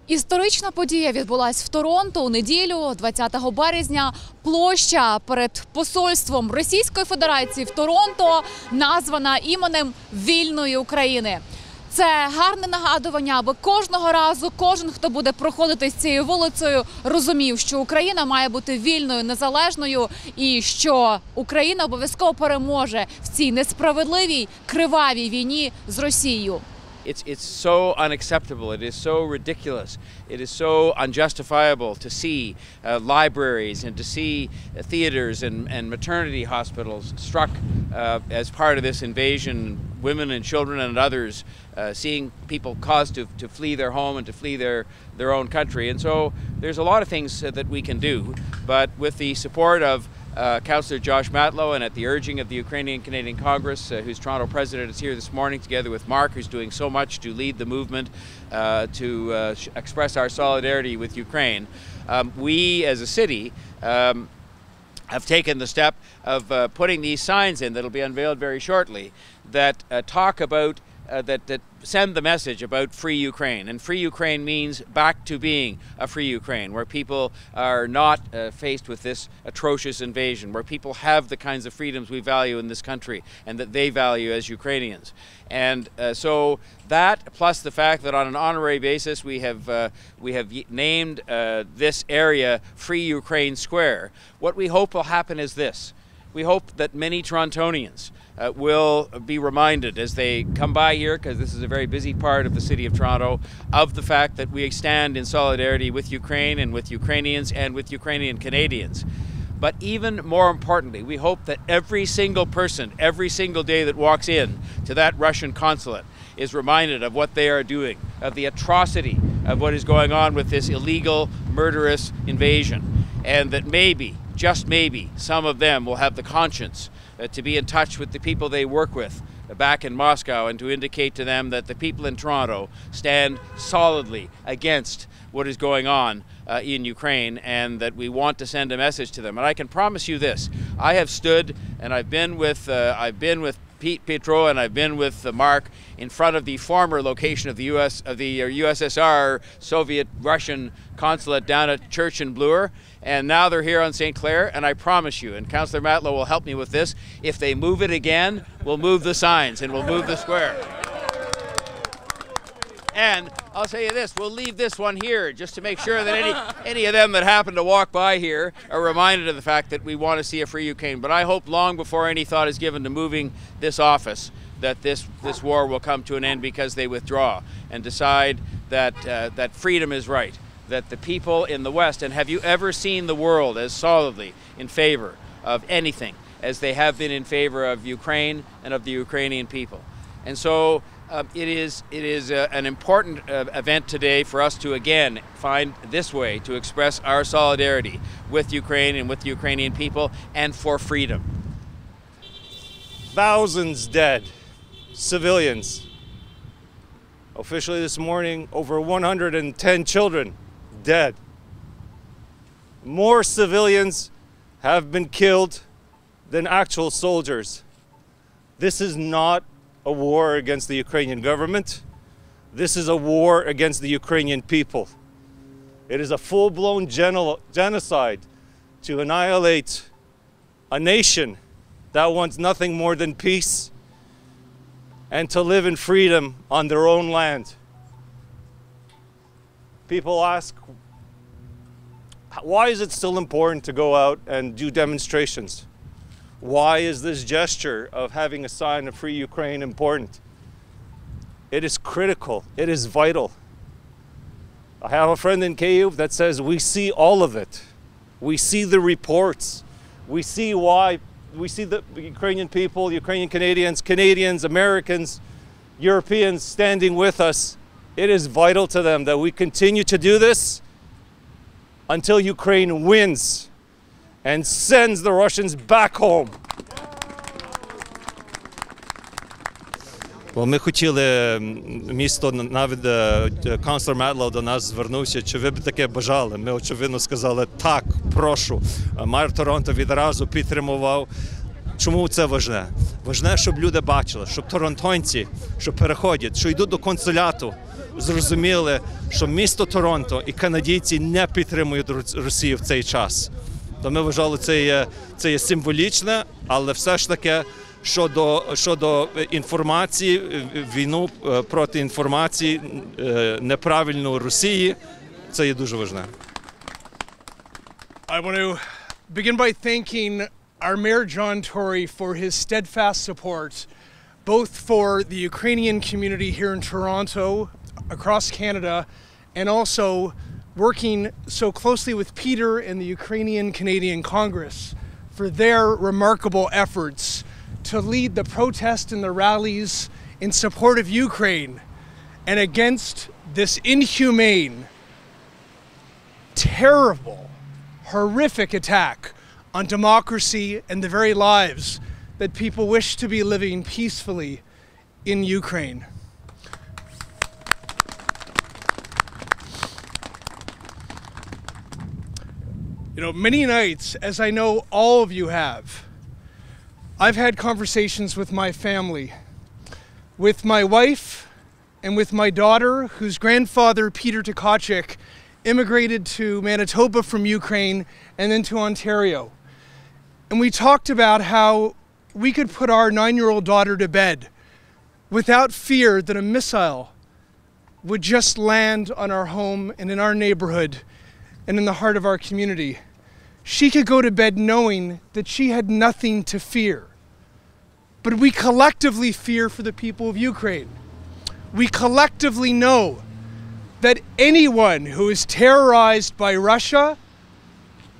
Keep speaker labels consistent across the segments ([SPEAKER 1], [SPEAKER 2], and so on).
[SPEAKER 1] Історична подія відбулась в Торонто у неділю, 20 березня. Площа перед посольством Російської Федерації в Торонто названа іменем вільної України. Це гарне нагадування, аби кожного разу кожен, хто буде проходити з цією вулицею, розумів, що Україна має бути вільною, незалежною і що Україна обов'язково переможе в цій несправедливій, кривавій війні з Росією.
[SPEAKER 2] It's so unacceptable, it is so ridiculous, it is so unjustifiable to see libraries and to see theaters and maternity hospitals struck as part of this invasion, women and children and others, seeing people caused to flee their home and to flee their own country. And so there's a lot of things that we can do, but with the support of Councillor Matlow and at the urging of the Ukrainian Canadian Congress, whose Toronto president is here this morning, together with Mark, who's doing so much to lead the movement to express our solidarity with Ukraine. We as a city have taken the step of putting these signs in that'll be unveiled very shortly that talk about that send the message about free Ukraine. And free Ukraine means back to being a free Ukraine, where people are not faced with this atrocious invasion, where people have the kinds of freedoms we value in this country and that they value as Ukrainians. And so that, plus the fact that on an honorary basis we have named this area Free Ukraine Square, what we hope will happen is this. We hope that many Torontonians will be reminded as they come by here, because this is a very busy part of the city of Toronto, of the fact that we stand in solidarity with Ukraine and with Ukrainians and with Ukrainian Canadians. But even more importantly, we hope that every single person, every single day that walks in to that Russian consulate is reminded of what they are doing, of the atrocity of what is going on with this illegal, murderous invasion, and that maybe, just maybe, some of them will have the conscience to be in touch with the people they work with back in Moscow and to indicate to them that the people in Toronto stand solidly against what is going on in Ukraine and that we want to send a message to them. And I can promise you this, I have stood and I've been with Petro and I've been with Mark in front of the former location of the USSR Soviet Russian consulate down at Church and Bloor, and now they're here on St. Clair, and I promise you, and Councillor Matlow will help me with this, if they move it again, we'll move the signs and we'll move the square. And I'll tell you this, we'll leave this one here just to make sure that any of them that happen to walk by here are reminded of the fact that we want to see a free Ukraine. But I hope long before any thought is given to moving this office that this war will come to an end because they withdraw and decide that freedom is right, that the people in the West, and have you ever seen the world as solidly in favor of anything as they have been in favor of Ukraine and of the Ukrainian people? And so it is an important event today for us to again find this way to express our solidarity with Ukraine and with the Ukrainian people and for freedom.
[SPEAKER 3] Thousands dead, civilians. Officially this morning, over 110 children dead. More civilians have been killed than actual soldiers. This is not a war against the Ukrainian government. This is a war against the Ukrainian people. It is a full-blown genocide to annihilate a nation that wants nothing more than peace and to live in freedom on their own land. People ask, why is it still important to go out and do demonstrations? Why is this gesture of having a sign of Free Ukraine important? It is critical. It is vital. I have a friend in Kyiv that says we see all of it. We see the reports. We see why. We see the Ukrainian people, Ukrainian Canadians, Americans, Europeans standing with us. It is vital to them that we continue to do this until Ukraine wins and sends the Russians back home.
[SPEAKER 4] Ми хотіли, місто, навіть Councillor Matlow до нас звернувся, чи ви б таке бажали. Ми, очевидно, сказали, так, прошу. Мер Торонто відразу підтримував. Чому це важне? Важне, щоб люди бачили, щоб торонтонці, що переходять, що йдуть до консуляту, зрозуміли, що місто Торонто і канадійці не підтримують Росію в цей час. То ми вважали, це є символічне, але все ж таки щодо інформації, війну проти інформації неправильної Росії, це є дуже важливо.
[SPEAKER 5] I want to begin by thanking our Mayor John Tory for his steadfast support, both for the Ukrainian community here in Toronto, across Canada, and also working so closely with Peter and the Ukrainian Canadian Congress for their remarkable efforts to lead the protests and the rallies in support of Ukraine and against this inhumane, terrible, horrific attack on democracy and the very lives that people wish to be living peacefully in Ukraine. You know, many nights, as I know all of you have, I've had conversations with my family, with my wife and with my daughter, whose grandfather, Peter Tkachuk, immigrated to Manitoba from Ukraine and then to Ontario. And we talked about how we could put our 9-year-old daughter to bed without fear that a missile would just land on our home and in our neighborhood and in the heart of our community. She could go to bed knowing that she had nothing to fear. But we collectively fear for the people of Ukraine. We collectively know that anyone who is terrorized by Russia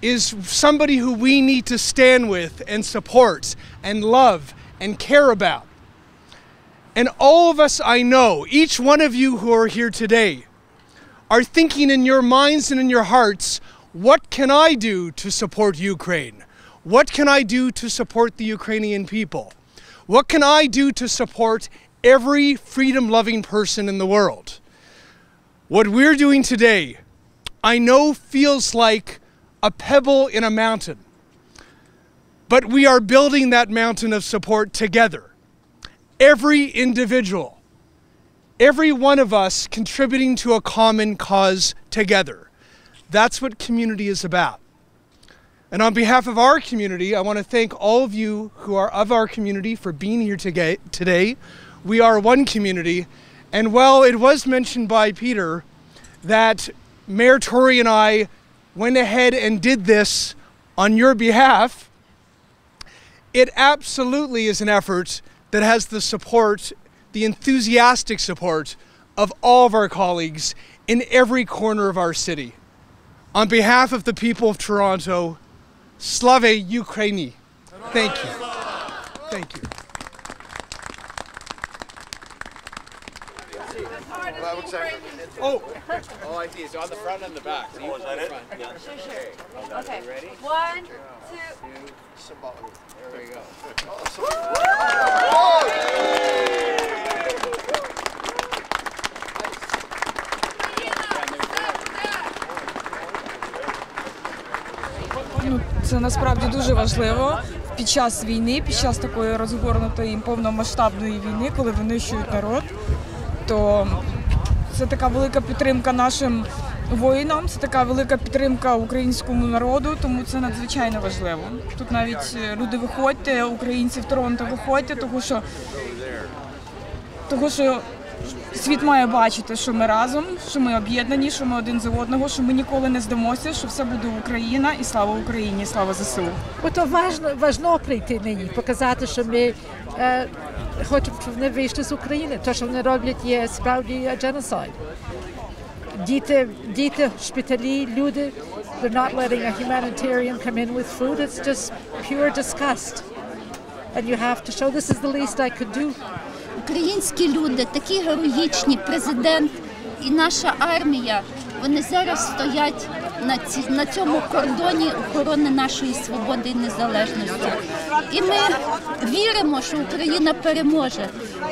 [SPEAKER 5] is somebody who we need to stand with and support and love and care about. And all of us, I know, each one of you who are here today, are thinking in your minds and in your hearts, what can I do to support Ukraine? What can I do to support the Ukrainian people? What can I do to support every freedom-loving person in the world? What we're doing today, I know feels like a pebble in a mountain, but we are building that mountain of support together. Every individual, every one of us contributing to a common cause together. That's what community is about. And on behalf of our community, I want to thank all of you who are of our community for being here today. We are one community. And while it was mentioned by Peter that Mayor Tory and I went ahead and did this on your behalf, it absolutely is an effort that has the support, the enthusiastic support of all of our colleagues in every corner of our city. On behalf of the people of Toronto, Slava Ukraini. Thank you. Thank you.
[SPEAKER 2] Oh, I see. It's on the front and the back. So you go on the front. Yeah.
[SPEAKER 6] Sure. Okay.
[SPEAKER 2] Ready?
[SPEAKER 6] 1, 2.
[SPEAKER 2] There we go.
[SPEAKER 7] Це насправді дуже важливо під час війни, під час такої розгорнутої повномасштабної війни, коли винищують народ, то це така велика підтримка нашим воїнам, це така велика підтримка українському народу, тому це надзвичайно важливо. Тут навіть люди виходьте, українці в Торонто виходьте, тому що світ має бачити, що ми разом, що ми об'єднані, що ми один за одного, що ми ніколи не здамося, що все буде Україна і слава Україні, слава ЗСУ.
[SPEAKER 8] Ото важливо прийти нині, показати, що ми хочемо, щоб вони вийшли з України. Те, що вони роблять, є справді геноцид. Діти, шпиталі, люди, they're not letting a humanitarian come in with food. It's just pure disgust. And you have to show this is the least I could do.
[SPEAKER 9] Українські люди, такі героїчні, президент і наша армія, вони зараз стоять на цьому кордоні охорони нашої свободи і незалежності. І ми віримо, що Україна переможе,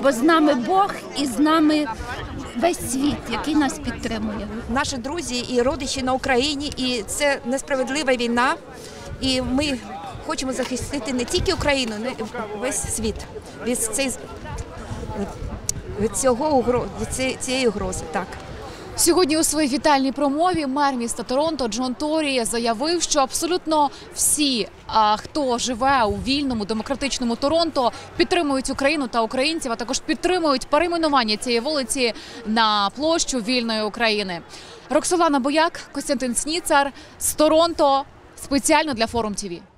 [SPEAKER 9] бо з нами Бог і з нами весь світ, який нас підтримує.
[SPEAKER 6] Наші друзі і родичі на Україні, і це несправедлива війна, і ми хочемо захистити не тільки Україну, але й весь світ від цієї від цієї угрози. Так.
[SPEAKER 1] Сьогодні у своїй вітальній промові мер міста Торонто Джон Торі заявив, що абсолютно всі, хто живе у вільному демократичному Торонто, підтримують Україну та українців, а також підтримують перейменування цієї вулиці на площу Вільної України. Роксолана Бояк, Костянтин Сніцар з Торонто спеціально для Форум ТВ.